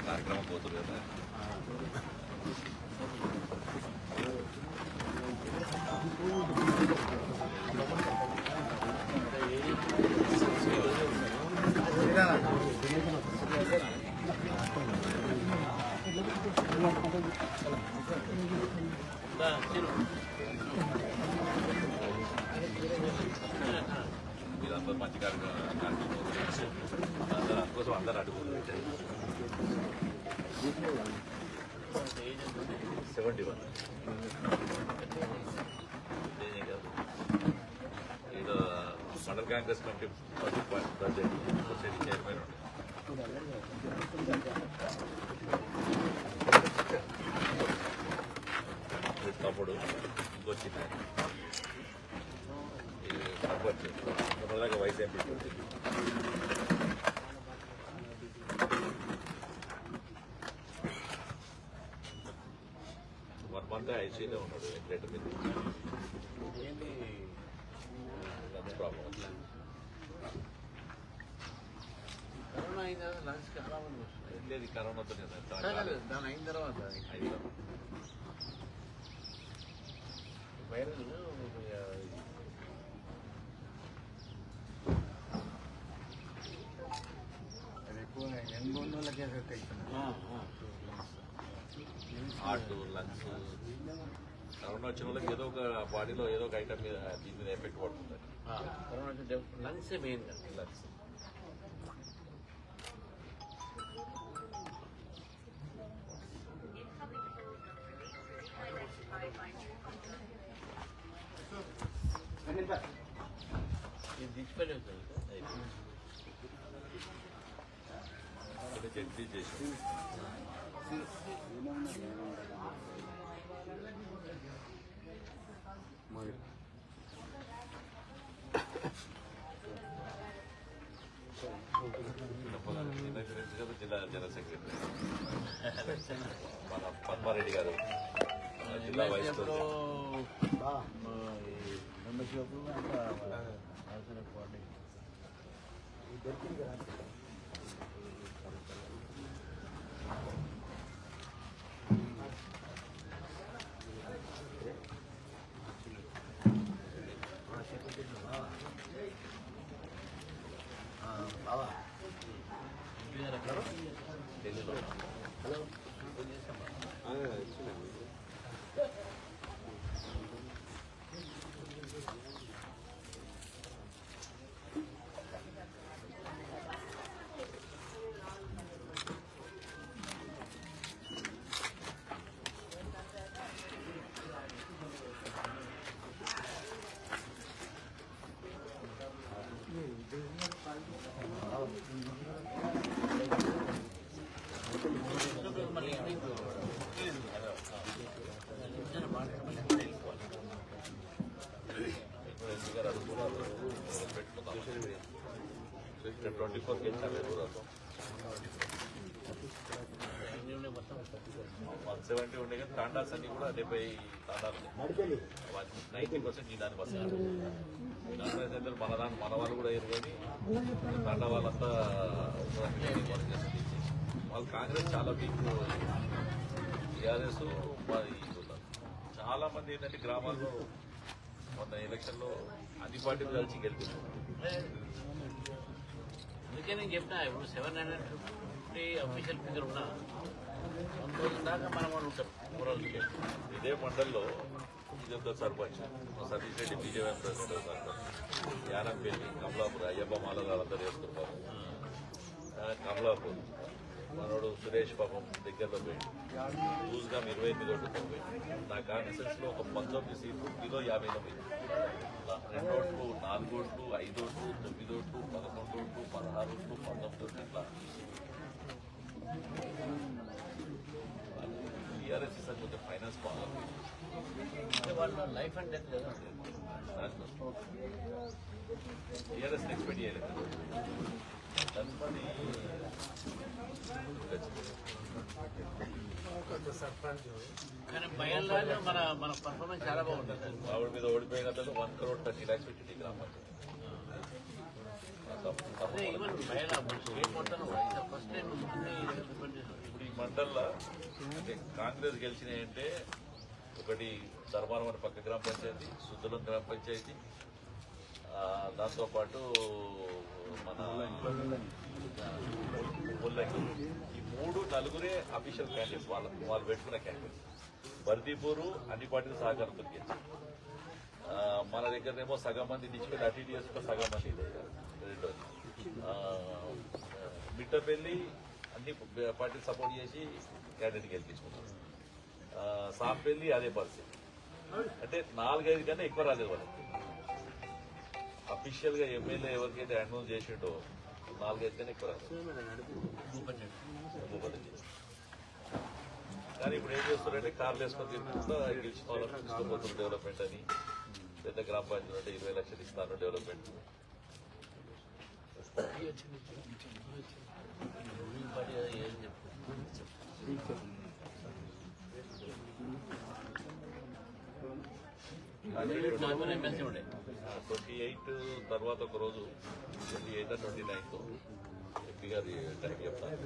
కార్యక్రమం పోతుంది కదా. మీరందరూ మంచి కార్యక్రమం అందరూ అందుకోసం అందరూ అడుగుతుంది. 71 ఈయన mandal Congress committee president society chairman తమ్ముడు ఇంకొచ్చిన సర్పంచ్ మొదలగా వైస్ ఎంపీ అంతా ఐసీలో ఉన్నాడు. వెంకటేట మీద ఏంటి ప్రాబ్లం కరోనా అయిన తర్వాత లంగ్స్ చాలా మంది వస్తుంది. లేదు కరోనాతో దాని అయిన తర్వాత వైరల్ ఎక్కువ ఎన్ని వాళ్ళకి ఎఫెక్ట్ అవుతుంది. హార్ట్ లంగ్స్ కరోనా వచ్చిన వాళ్ళకి ఏదో ఒక బాడీలో ఏదో ఒక ఐటమ్ మీద దీని మీద ఎఫెక్ట్ పడుతుంది. Corona lungs main lungs display judge చేసి జిల్లా జనరల్ సెక్రటరీ మన పద్మారెడ్డి గారు జిల్లా వైస్ ఇక్కడ 24 కేజీ 170 ఉండే కానీ తాండాస్ అన్ని కూడా 70 తాండాలు 90% ఈ దానికి వస్తారు. మన వాళ్ళు కూడా ఎరుగని తాండా వాళ్ళంతా వాళ్ళు కాంగ్రెస్ చాలా వీక్. టీఆర్ఎస్ చాలా మంది ఏంటంటే గ్రామాల్లో మొన్న ఎలక్షన్లో అన్ని పార్టీలు కలిసి గెలుపుతున్నారు. అందుకే నేను చెప్పినా ఇప్పుడు 750 అఫీషియల్ ఫిగర్ ఉన్నా 1000 దాకా మనం వాళ్ళు ఉంటాం. ఇదే మండల్లో ఇదంతా సర్పంచ్ సతీష్ రెడ్డి బీజేపీ ప్రెసిడెంట్ సర్పంచ్ యానంపల్లి కమలాపూర్ అయ్యప్ప మాల అందరూ వేసుకుంటారు. కమలాపూర్ మనోడు సురేష్ పాపం దగ్గరలో పోయింది లూజ్గా 28 ఓట్లతో పోయింది. నా కాన్స్టిట్యూన్స్ లో ఒక 19 సీట్లు ఇందులో 50లో పోయింది. 2 ఓట్లు 4 ఓట్లు 5 ఓట్లు 9 ఓట్లు 11 ఓట్లు 16 ఓట్లు 19 ఓట్లు ఇట్లా టీఆర్ఎస్ కొంచెం ఫైనాన్స్ బాగుంది. వాళ్ళ లైఫ్ అండ్ డెత్ కదా టీఆర్ఎస్ ఎక్స్పెక్ట్ చేయలేదు. కానీ భయంలో మన మన పర్ఫార్మెన్స్ చాలా బాగుంటుంది. ఆవిడ మీద ఓడిపోయిన తర్వాత 1 crore 30 lakhs పెట్టి గ్రామ అదే ఈవెన్ భయాల స్టేట్ మొత్తం ఫస్ట్ టైం ఇప్పుడు ఈ మండల్లో అంటే కాంగ్రెస్ గెలిచినాయంటే ఒకటి ధర్మారం అని పక్క గ్రామ పంచాయతీ, సుద్దులం గ్రామ పంచాయతీ, దాంతోపాటు మన ముల్లంగి, ఈ 3-4 అఫీషియల్ క్యాండిడేట్స్ వాళ్ళు పెట్టుకున్న క్యాండిడేట్స్. బర్దీపూరు అన్ని పార్టీలు సహకారంతో గెలిచారు. మన దగ్గరనేమో సగం మంది నిచ్చిపోయి అటు ఇటు చేసుకుంటే సగం మంది రెండోది. మిట్టపల్లి అన్ని పార్టీలు సపోర్ట్ చేసి క్యాండిడేట్ గెలిపించుకున్నారు. సాంపల్లి అదే పరిస్థితి. అంటే 4-5 కన్నా ఎక్కువ రాలేదు వాళ్ళకి. అఫీషియల్ గా ఎమ్మెల్యే ఎవరికైతే అనౌన్స్ చేసిండో 4-5 కన్నా ఎక్కువ రాలేదు. కానీ ఇప్పుడు ఏం చేస్తారంటే కార్లు వేసుకొని తిరుగుతుందా గెలిచిన వాళ్ళకి తీసుకోబోతున్నారు డెవలప్మెంట్ అని. పెద్ద గ్రామ పంచాయతీ అంటే 20 లక్షలు ఇస్తాను డెవలప్మెంట్. ఎమ్మెల్సీ ఉండే 28 తర్వాత ఒక రోజు 28 29 ఎంపీ గారి టైం చెప్తాను.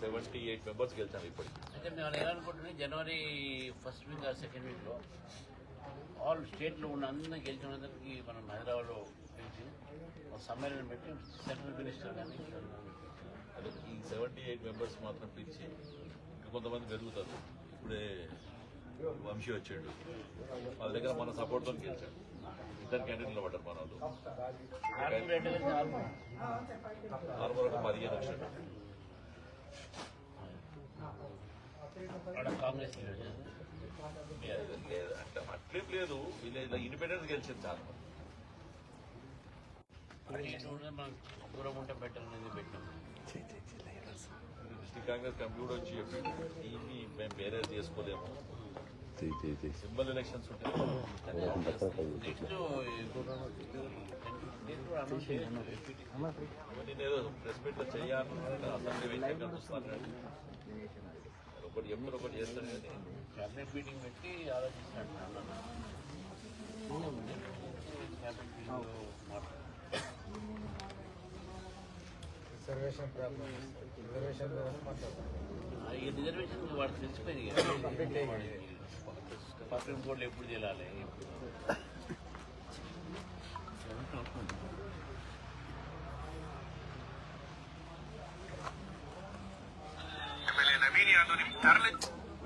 78 మెంబర్స్ గెలిచాను ఇప్పటికి. అయితే మేము ఏమనుకుంటున్నాం, జనవరి 1st వీక్ ఆ 2nd వీక్లో ఆల్ స్టేట్లో ఉన్న అందరినీ గెలిచినందరికీ మనం హైదరాబాద్లో గెలిచి ఒక సమ్మేళనం పెట్టి సెంట్రల్ మినిస్టర్ కానీ అదే ఈ 78 మెంబర్స్ మాత్రం పిలిచి ఇంకా కొంతమంది పెరుగుతారు. ఇప్పుడే వంశీ వచ్చాడు, వాళ్ళ దగ్గర మన సపోర్ట్తో గెలిచాడు. 2 క్యాండిడేట్లు పడ్డారు మన వాళ్ళు. ఆర్మూర్ ఒక 15 వచ్చాడు. కాంగ్రెస్ లేదు అంటే అట్లేం లేదు, వీళ్ళు ఇండిపెండెన్స్ గెలిచింది చాలా మంది. మనం దూరం ఉంటే బెటర్ అనేది పెట్టాం. డిస్ట్రిక్ట్ కాంగ్రెస్ కంప్యూటర్ వచ్చి టీవీ మేము వేరే చేసుకోలేము, సింబల్ ఎలక్షన్స్ ఉంటాయి. నేనేదో ప్రెస్ మీట్ లో చేయాలి అసెంబ్లీ వేసాక చూస్తాను. ఒకటి ఎప్పుడు ఒకటి చేస్తాను కానీ క్యాబినెట్ మీటింగ్ పెట్టి ఆలోచిస్తున్నాను. రిజర్వేషన్ వాడు తెలిసిపోయింది. సుప్రీం కోర్టులో ఎప్పుడు చేయాలి.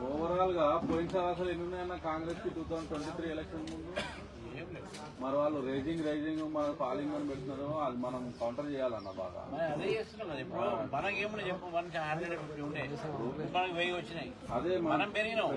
ఓవరాల్ గా పోయిన సంవత్సరాలు ఎన్ని ఉన్నాయన్న కాంగ్రెస్ కి 2023 ఎలక్షన్ ముందు? మరి వాళ్ళు రైజింగ్ మన పాలింగ్ అని పెడుతున్నారు, అది మనం కౌంటర్ చేయాలన్న బాగా. అదే చేస్తున్నాం కదా ఇప్పుడు. మనకేమన్నా చెప్పు, మనకి 150 ఉండే, మనకి 1000 వచ్చినాయి. అదే మనం పెరిగినాం.